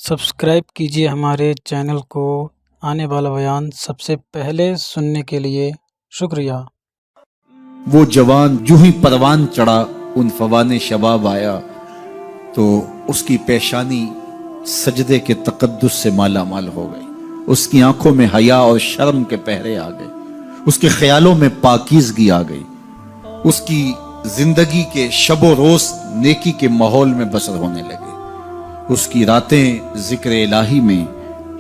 Subscribe کیجیے ہمارے channel کو، آنے والا بیان سب سے پہلے سننے کے لیے شکریہ۔ وہ جوان جو ہی پروان چڑھا ان فوان شباب آیا تو اس کی پیشانی سجدے کے تقدس سے مالا مال ہو گئی، اس کی آنکھوں میں حیا اور شرم کے پہرے آ گئے، اس کے خیالوں میں پاکیزگی آ گئی، اس کی زندگی کے شب و روز نیکی کے ماحول میں بسر ہونے لگے، اس کی راتیں ذکر الہی میں،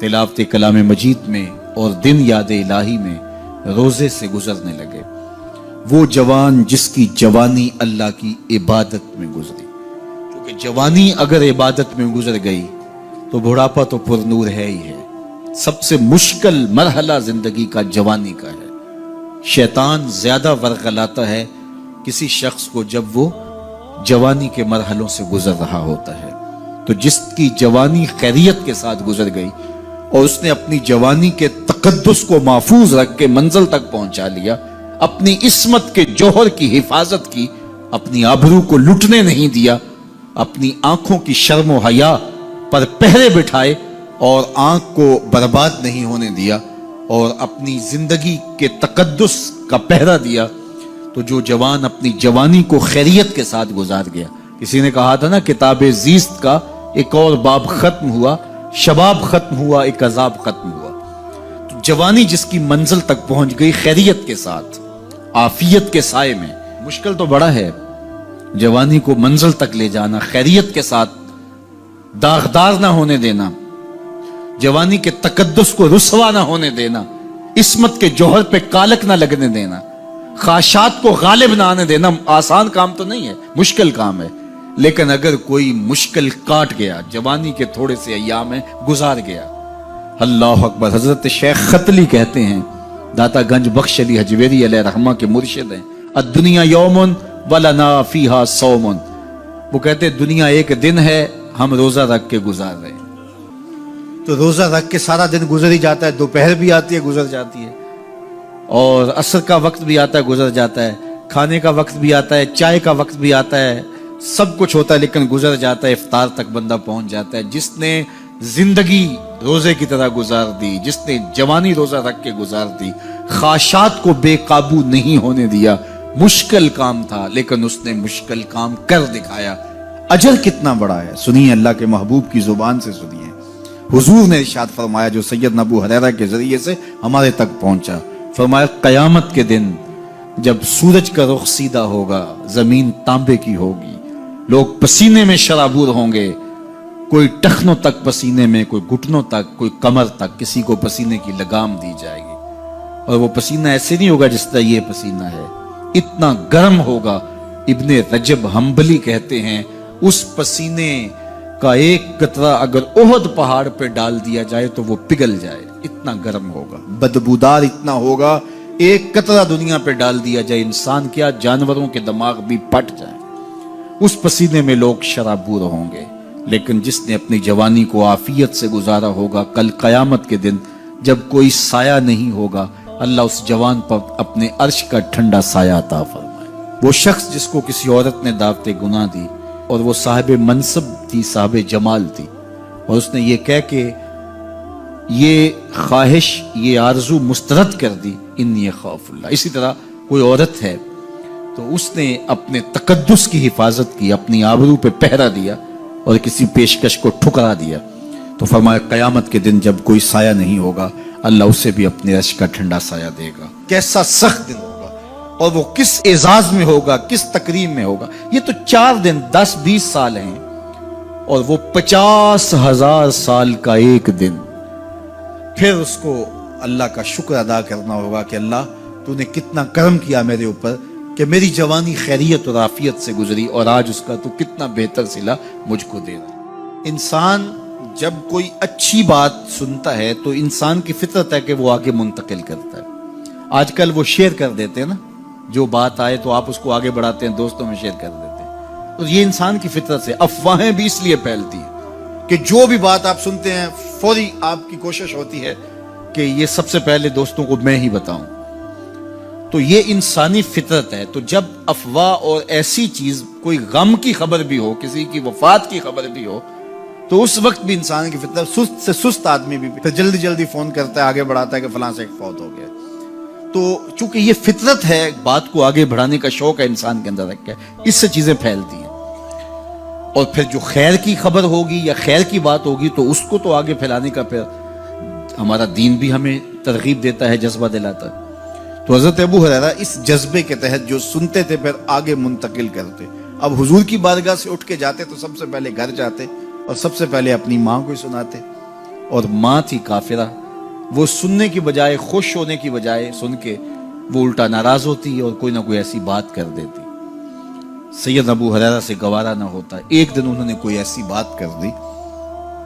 تلاوت کلام مجید میں اور دن یاد الہی میں روزے سے گزرنے لگے۔ وہ جوان جس کی جوانی اللہ کی عبادت میں گزری، کیونکہ جوانی اگر عبادت میں گزر گئی تو بڑھاپا تو پر نور ہے ہی ہے۔ سب سے مشکل مرحلہ زندگی کا جوانی کا ہے۔ شیطان زیادہ ورغلاتا ہے کسی شخص کو جب وہ جوانی کے مرحلوں سے گزر رہا ہوتا ہے۔ تو جس کی جوانی خیریت کے ساتھ گزر گئی اور اس نے اپنی جوانی کے تقدس کو محفوظ رکھ کے منزل تک پہنچا لیا، اپنی عصمت کے جوہر کی حفاظت کی، اپنی آبرو کو لٹنے نہیں دیا، اپنی آنکھوں کی شرم و حیا پر پہرے بٹھائے اور آنکھ کو برباد نہیں ہونے دیا اور اپنی زندگی کے تقدس کا پہرا دیا، تو جو جوان اپنی جوانی کو خیریت کے ساتھ گزار گیا۔ کسی نے کہا تھا نا، کتاب زیست کا ایک اور باب ختم ہوا، شباب ختم ہوا، ایک عذاب ختم ہوا۔ تو جوانی جس کی منزل تک پہنچ گئی خیریت کے ساتھ، عافیت کے سائے میں۔ مشکل تو بڑا ہے جوانی کو منزل تک لے جانا، خیریت کے ساتھ، داغدار نہ ہونے دینا، جوانی کے تقدس کو رسوا نہ ہونے دینا، عصمت کے جوہر پہ کالک نہ لگنے دینا، خواہشات کو غالب نہ آنے دینا۔ آسان کام تو نہیں ہے، مشکل کام ہے، لیکن اگر کوئی مشکل کاٹ گیا، جوانی کے تھوڑے سے ایام میں گزار گیا، اللہ اکبر۔ حضرت شیخ ختلی کہتے ہیں، داتا گنج بخش علی حجویری علیہ رحمہ کے مرشد ہیں، الدنیا یومن ولنا فیہا صومن۔ وہ کہتے ہیں دنیا ایک دن ہے، ہم روزہ رکھ کے گزار رہے ہیں۔ تو روزہ رکھ کے سارا دن گزر ہی جاتا ہے، دوپہر بھی آتی ہے گزر جاتی ہے، اور عصر کا وقت بھی آتا ہے گزر جاتا ہے، کھانے کا وقت بھی آتا ہے، چائے کا وقت بھی آتا ہے، سب کچھ ہوتا ہے لیکن گزر جاتا ہے، افطار تک بندہ پہنچ جاتا ہے۔ جس نے زندگی روزے کی طرح گزار دی، جس نے جوانی روزہ رکھ کے گزار دی، خواہشات کو بے قابو نہیں ہونے دیا، مشکل کام تھا لیکن اس نے مشکل کام کر دکھایا۔ اجر کتنا بڑا ہے، سنیے اللہ کے محبوب کی زبان سے سنیے۔ حضور نے ارشاد فرمایا جو سید ابو ہریرہ کے ذریعے سے ہمارے تک پہنچا، فرمایا قیامت کے دن جب سورج کا رخ سیدھا ہوگا، زمین تانبے کی ہوگی، لوگ پسینے میں شرابور ہوں گے، کوئی ٹخنوں تک پسینے میں، کوئی گھٹنوں تک، کوئی کمر تک، کسی کو پسینے کی لگام دی جائے گی، اور وہ پسینہ ایسے نہیں ہوگا جس طرح یہ پسینہ ہے، اتنا گرم ہوگا۔ ابن رجب حنبلی کہتے ہیں اس پسینے کا ایک قطرہ اگر احد پہاڑ پہ ڈال دیا جائے تو وہ پگھل جائے، اتنا گرم ہوگا، بدبودار اتنا ہوگا، ایک قطرہ دنیا پہ ڈال دیا جائے، انسان کیا جانوروں کے دماغ بھی پھٹ جائیں، اس پسینے میں لوگ شرابور ہوں گے۔ لیکن جس نے اپنی جوانی کو عافیت سے گزارا ہوگا، کل قیامت کے دن جب کوئی سایہ نہیں ہوگا، اللہ اس جوان پر اپنے عرش کا ٹھنڈا سایہ عطا فرمائے۔ وہ شخص جس کو کسی عورت نے دعوت گناہ دی اور وہ صاحب منصب تھی، صاحب جمال تھی، اور اس نے یہ کہہ کے یہ خواہش، یہ آرزو مسترد کر دی، انی خاف اللہ۔ اسی طرح کوئی عورت ہے تو اس نے اپنے تقدس کی حفاظت کی، اپنی آبرو پہ پہرا دیا اور کسی پیشکش کو ٹھکرا دیا، تو فرمایا قیامت کے دن جب کوئی سایہ نہیں ہوگا، اللہ اسے بھی اپنے عرش کا ٹھنڈا سایہ دے گا۔ کیسا سخت دن ہوگا، اور وہ کس اعزاز میں ہوگا، کس تکریم میں ہوگا۔ یہ تو 4 دن 10-20 سال ہیں، اور وہ 50,000 سال کا ایک دن۔ پھر اس کو اللہ کا شکر ادا کرنا ہوگا کہ اللہ تو نے کتنا کرم کیا میرے اوپر کہ میری جوانی خیریت اور عافیت سے گزری، اور آج اس کا تو کتنا بہتر صلہ مجھ کو دے رہا۔ انسان جب کوئی اچھی بات سنتا ہے تو انسان کی فطرت ہے کہ وہ آگے منتقل کرتا ہے۔ آج کل وہ شیئر کر دیتے ہیں نا، جو بات آئے تو آپ اس کو آگے بڑھاتے ہیں، دوستوں میں شیئر کر دیتے ہیں۔ تو یہ انسان کی فطرت سے افواہیں بھی اس لیے پھیلتی ہیں کہ جو بھی بات آپ سنتے ہیں فوری آپ کی کوشش ہوتی ہے کہ یہ سب سے پہلے دوستوں کو میں ہی بتاؤں۔ تو یہ انسانی فطرت ہے۔ تو جب افواہ اور ایسی چیز، کوئی غم کی خبر بھی ہو، کسی کی وفات کی خبر بھی ہو، تو اس وقت بھی انسان کی فطرت، سست سے سست آدمی بھی پھر جلدی جلدی فون کرتا ہے، آگے بڑھاتا ہے کہ فلاں سے ایک فوت ہو گیا. تو چونکہ یہ فطرت ہے، بات کو آگے بڑھانے کا شوق ہے انسان کے اندر رکھا ہے، اس سے چیزیں پھیلتی ہیں. اور پھر جو خیر کی خبر ہوگی یا خیر کی بات ہوگی تو اس کو تو آگے پھیلانے کا پھر ہمارا دین بھی ہمیں ترغیب دیتا ہے، جذبہ دلاتا ہے. تو حضرت ابو ہریرہ اس جذبے کے تحت جو سنتے تھے پھر آگے منتقل کرتے. اب حضور کی بارگاہ سے اٹھ کے جاتے تو سب سے پہلے گھر جاتے اور سب سے پہلے اپنی ماں کو ہی سناتے. اور ماں تھی کافرہ، وہ سننے کی بجائے، خوش ہونے کی بجائے سن کے وہ الٹا ناراض ہوتی اور کوئی نہ کوئی ایسی بات کر دیتی. سید ابو ہریرہ سے گوارا نہ ہوتا. ایک دن انہوں نے کوئی ایسی بات کر دی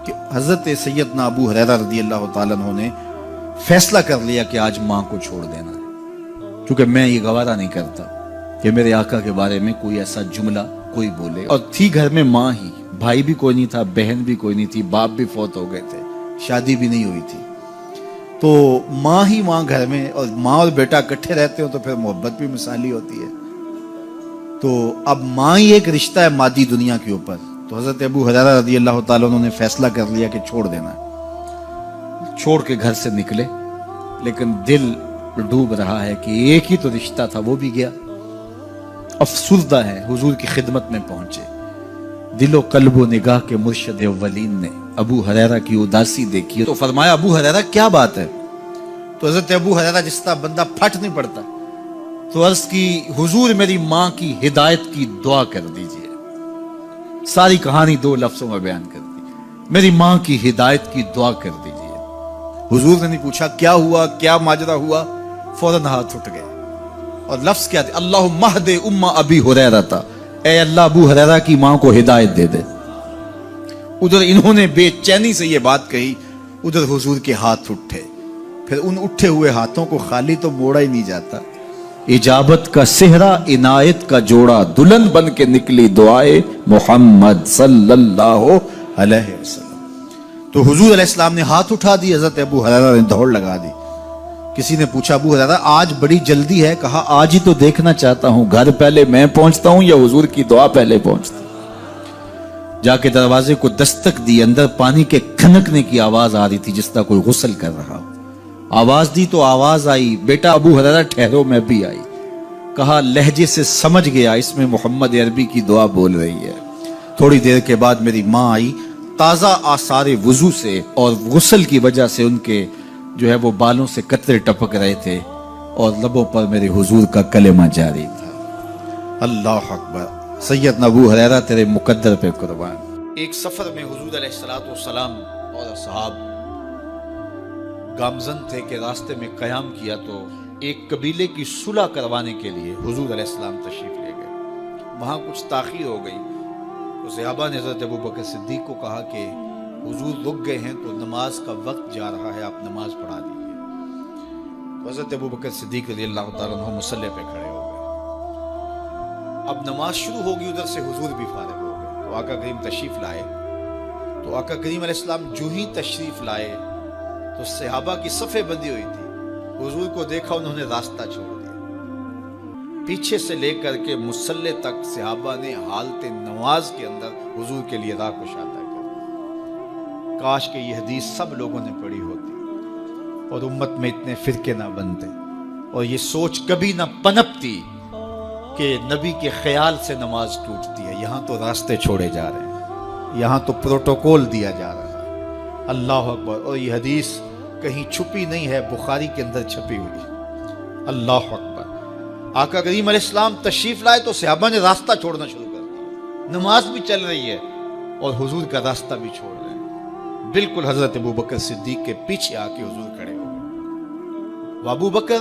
کہ حضرت سیدنا ابو ہریرہ رضی اللہ تعالیٰ عنہ نے فیصلہ کر لیا کہ آج ماں کو چھوڑ دینا ہے، کیونکہ میں یہ گوارا نہیں کرتا کہ میرے آقا کے بارے میں کوئی ایسا جملہ کوئی بولے. اور تھی گھر میں ماں ہی، بھائی بھی کوئی نہیں تھا، بہن بھی کوئی نہیں تھی، باپ بھی فوت ہو گئے تھے، شادی بھی نہیں ہوئی تھی. تو ماں ہی ماں گھر میں، اور ماں اور بیٹا اکٹھے رہتے ہو تو پھر محبت بھی مثالی ہوتی ہے. تو اب ماں ہی ایک رشتہ ہے مادی دنیا کے اوپر. تو حضرت ابو ہریرہ رضی اللہ تعالیٰ عنہ نے فیصلہ کر لیا کہ چھوڑ دینا ہے. چھوڑ کے گھر سے نکلے، لیکن دل ڈوب رہا ہے کہ ایک ہی تو رشتہ تھا، وہ بھی گیا. افسردہ ہے، حضور کی خدمت میں پہنچے. دل و قلب و نگاہ کے مرشد اولین نے ابو ہریرہ کی اداسی دیکھی تو فرمایا ابو ہریرہ کیا بات ہے؟ تو حضرت ابو ہریرہ جس طرح بندہ پھٹ نہیں پڑتا تو عرض کی حضور میری ماں کی ہدایت کی دعا کر دیجئے. ساری کہانی 2 لفظوں میں بیان کر دی، میری ماں کی ہدایت کی دعا کر دیجئے. حضور نے نہیں پوچھا کیا ہوا، کیا ماجرا ہوا، فوراً ہاتھ اٹھ گئے. اور لفظ کیا تھے؟ اللہم اہد ام ابی ہریرہ تھا، اے اللہ ابو ہریرہ کی ماں کو ہدایت دے دے. ادھر انہوں نے بے چینی سے یہ بات کہی، ادھر حضور کے ہاتھ اٹھے. پھر ان اٹھے ہوئے ہاتھوں کو خالی تو موڑا ہی نہیں جاتا. اجابت کا صحرا، عنایت کا جوڑا، دلہن بن کے نکلی دعائے محمد صلی اللہ علیہ وسلم. تو حضور علیہ السلام نے ہاتھ اٹھا دی، حضرت ابو ہریرہ نے دوڑ لگا دی. کسی نے پوچھا ابو ہریرہ آج بڑی جلدی ہے؟ کہا آج ہی تو دیکھنا چاہتا ہوں، گھر پہلے میں پہنچتا ہوں یا حضور کی دعا پہلے پہنچتی. جا کے دروازے کو دستک دی، اندر پانی کے کھنکنے کی آواز آ رہی تھی جس طرح کوئی غسل کر رہا ہو. آواز دی تو آواز آئی، بیٹا ابو ہریرہ ٹھہرو، میں بھی آئی. کہا لہجے سے سمجھ گیا اس میں محمد عربی کی دعا بول رہی ہے. تھوڑی دیر کے بعد میری ماں آئی، تازہ آثار وضو سے اور غسل کی وجہ سے ان کے جو ہے وہ بالوں سے قطرے ٹپک رہے تھے اور لبوں پر میرے حضور کا کلمہ جاری تھا. اللہ اکبر. سیدنا ابو ہریرہ تیرے مقدر پہ قربان. ایک سفر میں حضور علیہ السلام اور اصحاب گامزن تھے کہ راستے میں قیام کیا تو ایک قبیلے کی صلح کروانے کے لیے حضور علیہ السلام تشریف لے گئے. وہاں کچھ تاخیر ہو گئی تو صحابہ نے حضرت ابوبکر صدیق کو کہا کہ حضور رک گئے ہیں تو نماز کا وقت جا رہا ہے، آپ نماز پڑھا دیجیے. تو حضرت ابوبکر صدیق رضی اللہ تعالیٰ عنہ مصلی پہ کھڑے ہو گئے. اب نماز شروع ہوگی، ادھر سے حضور بھی فارغ ہو گئے. تو آقا کریم تشریف لائے. تو آقا کریم علیہ السلام جو ہی تشریف لائے تو صحابہ کی صفیں بندی ہوئی تھی. حضور کو دیکھا، انہوں نے راستہ چھوڑ دیا. پیچھے سے لے کر کے مصلی تک صحابہ نے حالت نماز کے اندر حضور کے لیے راہ کشادہ کر. کاش کہ یہ حدیث سب لوگوں نے پڑھی ہوتی اور امت میں اتنے فرقے نہ بنتے اور یہ سوچ کبھی نہ پنپتی کہ نبی کے خیال سے نماز ٹوٹتی ہے. یہاں تو راستے چھوڑے جا رہے ہیں، یہاں تو پروٹوکول دیا جا رہا ہے. اللہ اکبر. اور یہ حدیث کہیں چھپی نہیں ہے، بخاری کے اندر چھپی ہوئی. اللہ اکبر. آقا کریم علیہ السلام تشریف لائے تو صحابہ نے راستہ چھوڑنا شروع کر دیا. نماز بھی چل رہی ہے اور حضور کا راستہ بھی چھوڑ رہے ہیں. بالکل حضرت ابوبکر صدیق کے پیچھے آ کے حضور کھڑے ہو گئے. وابو بکر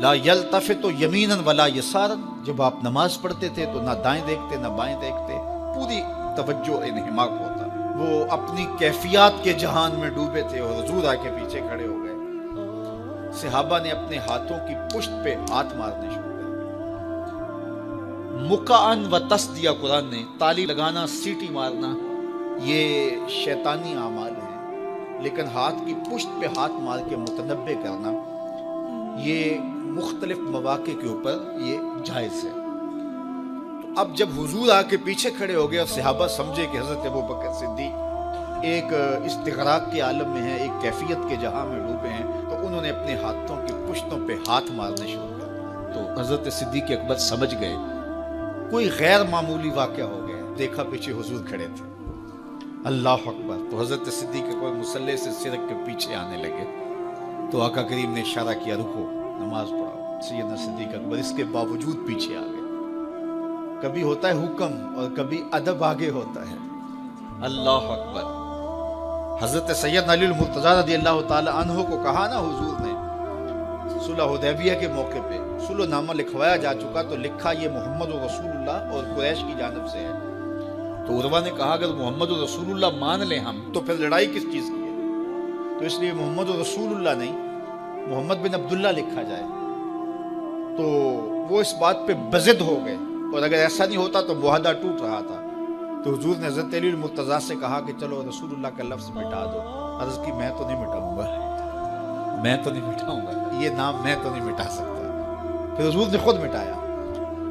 لا یلتفت یمینا ولا یسارا. جب آپ نماز پڑھتے تھے تو نہ دائیں دیکھتے نہ بائیں دیکھتے، پوری توجہ انہماک ہوتا. وہ اپنی کیفیات کے جہان میں ڈوبے تھے اور حضور آ کے پیچھے کھڑے ہو گئے. صحابہ نے اپنے ہاتھوں کی پشت پہ ہاتھ مارنے شروع کر دیے. مکعن و تس دیا قرآن نے. تالی لگانا، سیٹی مارنا یہ شیطانی اعمال ہیں، لیکن ہاتھ کی پشت پہ ہاتھ مار کے متنبع کرنا یہ مختلف مواقع کے اوپر یہ جائز ہے. تو اب جب حضور آ کے پیچھے کھڑے ہو گئے اور صحابہ سمجھے کہ حضرت ابوبکر صدیق ایک استغراق کے عالم میں ہیں، ایک کیفیت کے جہاں میں ڈوبے ہیں، تو انہوں نے اپنے ہاتھوں کی پشتوں پہ ہاتھ مارنے شروع کر دیے۔ تو حضرت صدیق اکبر سمجھ گئے کوئی غیر معمولی واقعہ ہو گیا۔ دیکھا پیچھے حضور کھڑے تھے، اللہ اکبر۔ تو حضرت صدیق اکبر مصلی سے سرک کے پیچھے آنے لگے، تو آقا کریم نے اشارہ کیا رکو، نماز پڑھاؤ۔ سیدنا صدیق اکبر اس کے باوجود پیچھے آ گئے۔ کبھی ہوتا ہے حکم اور کبھی ادب آگے ہوتا ہے، اللہ اکبر۔ حضرت سیدنا علی المرتضیٰ رضی اللہ تعالی عنہ کو کہا نا حضور نے صلح حدیبیہ کے موقع پہ، صلح نامہ لکھوایا جا چکا تو لکھا یہ محمد رسول اللہ اور قریش کی جانب سے ہے۔ تو عروہ نے کہا اگر محمد رسول اللہ مان لیں ہم تو پھر لڑائی کس چیز کی ہے؟ تو اس لیے محمد رسول اللہ نہیں، محمد بن عبداللہ لکھا جائے۔ تو وہ اس بات پہ بضد ہو گئے، اور اگر ایسا نہیں ہوتا تو معاہدہ ٹوٹ رہا تھا۔ تو حضور نے حضرت علی المرتضیٰ سے کہا کہ چلو رسول اللہ کا لفظ مٹا دو۔ عرض کی میں تو نہیں مٹاؤں گا، میں تو نہیں مٹاؤں گا، یہ نام میں تو نہیں مٹا سکتا۔ پھر حضور نے خود مٹایا۔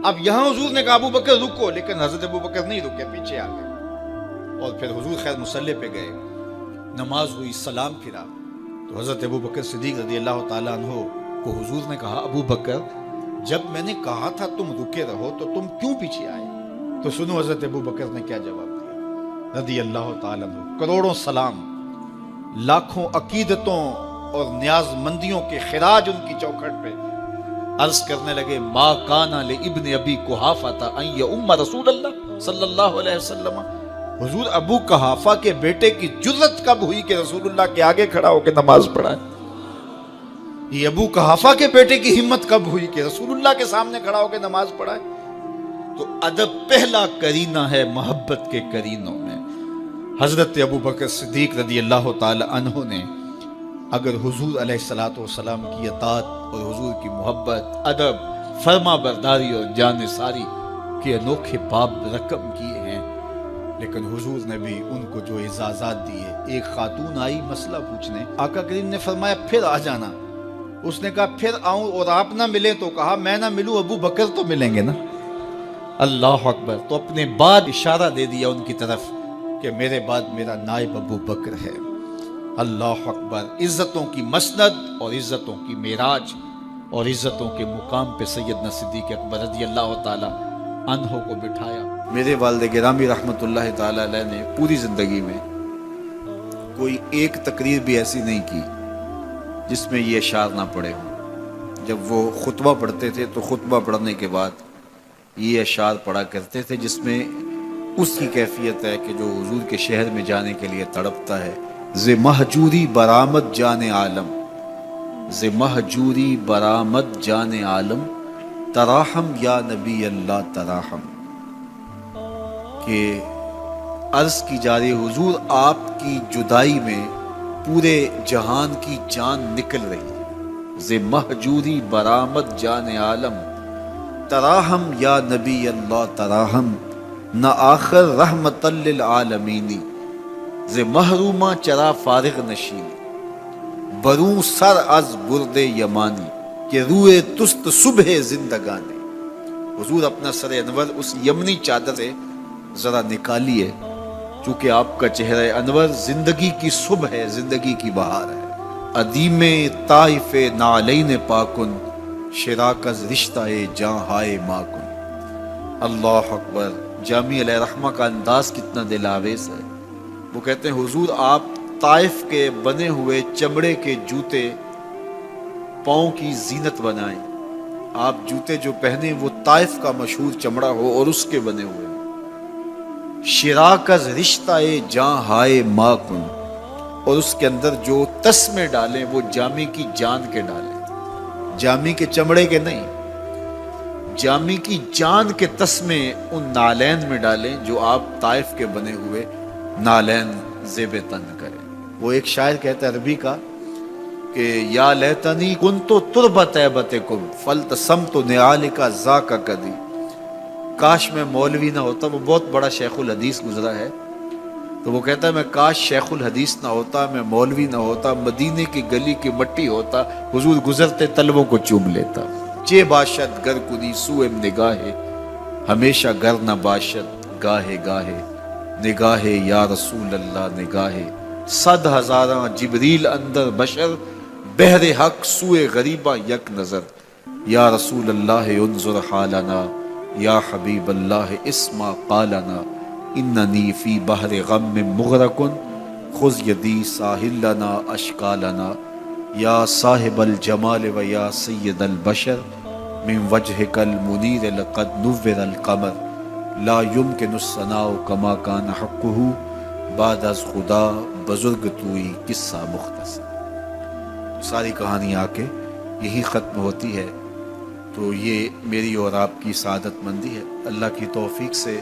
اب یہاں حضور نے کہا ابو بکر رکو، لیکن حضرت ابو بکر نہیں رکے، پیچھے آ گئے۔ اور پھر حضور خیر مصلی پہ گئے، نماز ہوئی، سلام پھرا۔ تو حضرت ابو بکر صدیق رضی اللہ تعالیٰ عنہ کو حضور نے کہا ابو بکر جب میں نے کہا تھا تم رکے رہو تو تم کیوں پیچھے آئے؟ تو سنو حضرت ابو بکر نے کیا جواب دیا رضی اللہ تعالیٰ عنہ۔ کروڑوں سلام، لاکھوں عقیدتوں اور نیاز مندیوں کے خراج ان کی چوکھٹ پہ عرض کرنے لگے ما کان لابن ابی قحافہ ان یؤم رسول اللہ صلی اللہ علیہ وسلم۔ حضور ابو قحافہ کے بیٹے کی جرت کب ہوئی کہ رسول اللہ کے آگے کھڑا ہو کے نماز پڑھائے؟ یہ ابو قحافہ کے بیٹے کی ہمت کب ہوئی کہ رسول اللہ کے سامنے کھڑا ہو کے نماز پڑھائے؟ تو ادب پہلا کرینہ ہے محبت کے کرینوں میں۔ حضرت ابو بکر صدیق رضی اللہ تعالی عنہ نے اگر حضور علیہ الصلوۃ والسلام کی اطاعت اور حضور کی محبت، ادب، فرما برداری اور جان ساری کے انوکھے باب رقم کیے ہیں، لیکن حضور نے بھی ان کو جو اعزازات دیے۔ ایک خاتون آئی مسئلہ پوچھنے، آقا کریم نے فرمایا پھر آ جانا۔ اس نے کہا پھر آؤں اور آپ نہ ملیں، تو کہا میں نہ ملوں ابو بکر تو ملیں گے نا، اللہ اکبر۔ تو اپنے بعد اشارہ دے دیا ان کی طرف کہ میرے بعد میرا نائب ابو بکر ہے، اللہ اکبر۔ عزتوں کی مسند اور عزتوں کی معراج اور عزتوں کے مقام پہ سیدنا صدیق اکبر رضی اللہ تعالی عنہ کو بٹھایا۔ میرے والد گرامی رحمت اللہ تعالی علیہ نے پوری زندگی میں کوئی ایک تقریر بھی ایسی نہیں کی جس میں یہ اشعار نہ پڑے ہوں۔ جب وہ خطبہ پڑھتے تھے تو خطبہ پڑھنے کے بعد یہ اشعار پڑھا کرتے تھے، جس میں اس کی کیفیت ہے کہ جو حضور کے شہر میں جانے کے لیے تڑپتا ہے۔ ز مہجوری برآمد جان عالم، ز مہجوری برآمد جان عالم، تراحم یا نبی اللہ تراحم۔ کہ عرض کی جا رہی حضور آپ کی جدائی میں پورے جہان کی جان نکل رہی ہے۔ ز مہجوری برآمد جان عالم، تراحم یا نبی اللہ تراحم، نہ آخر رحمت للعالمینی، ز محرومہ چرا فارغ نشینی، بروں سر از برد یمانی، کہ روئے تست صبح زندگانی۔ حضور اپنا سر انور اس یمنی چادر سے ذرا نکالیے، چونکہ آپ کا چہرہ انور زندگی کی صبح ہے، زندگی کی بہار ہے۔ ادیم طائف نعلین پاکن، شراکز رشتہ جاں ہائے ماکن، اللہ اکبر۔ جامی علیہ رحمہ کا انداز کتنا دل آویز ہے۔ وہ کہتے ہیں حضور آپ طائف کے بنے ہوئے چمڑے کے جوتے پاؤں کی زینت بنائیں۔ آپ جوتے جو پہنے وہ طائف کا مشہور چمڑا ہو اور اس کے بنے ہوئے۔ شراکز رشتہ جاں ہائے ماکن، اور اس کے اندر جو تسمے ڈالیں وہ جامی کی جان کے ڈالیں، جامی کے چمڑے کے نہیں، جامی کی جان کے تسمے ان نالین میں ڈالیں جو آپ طائف کے بنے ہوئے نالین زیب تن کریں۔ وہ ایک شاعر کہتا ہے عربی کا کہ یا لیتنی کنتو تربت ایبتکم فلتسمت نعالک ذاک کدی، کاش میں مولوی نہ ہوتا۔ وہ بہت بڑا شیخ الحدیث گزرا ہے، تو وہ کہتا ہے میں کاش شیخ الحدیث نہ ہوتا، میں مولوی نہ ہوتا، مدینے کی گلی کی مٹی ہوتا، حضور گزرتے تلووں کو چوم لیتا۔ چے باشد گر کنی سوئم نگاہے، ہمیشہ گر نہ باشد گاہے گاہے، نگاہ یا رسول اللہ نگاہ، صد ہزاراں جبریل اندر بشر، بحر حق سوئے غریبہ یک نظر، یا رسول اللہ انظر حالنا، یا حبیب اللہ اسما قالنا، اننی فی بحر غم مغرق خذ یدی ساحل لنا اشکالنا، یا صاحب الجمال و یا سید البشر، من وجهک المنیر لقد نور القمر، لا یمکن الثناء کما کان حقہ، بعد از خدا بزرگ توئی قصہ مختصر۔ ساری کہانی آ کے یہی ختم ہوتی ہے۔ تو یہ میری اور آپ کی سعادت مندی ہے۔ اللہ کی توفیق سے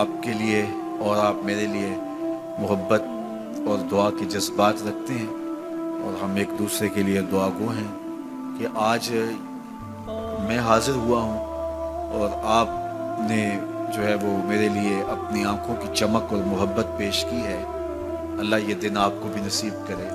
آپ کے لیے اور آپ میرے لیے محبت اور دعا کے جذبات رکھتے ہیں، اور ہم ایک دوسرے کے لیے دعا گو ہیں کہ آج میں حاضر ہوا ہوں اور آپ نے جو ہے وہ میرے لیے اپنی آنکھوں کی چمک اور محبت پیش کی ہے۔ اللہ یہ دن آپ کو بھی نصیب کرے۔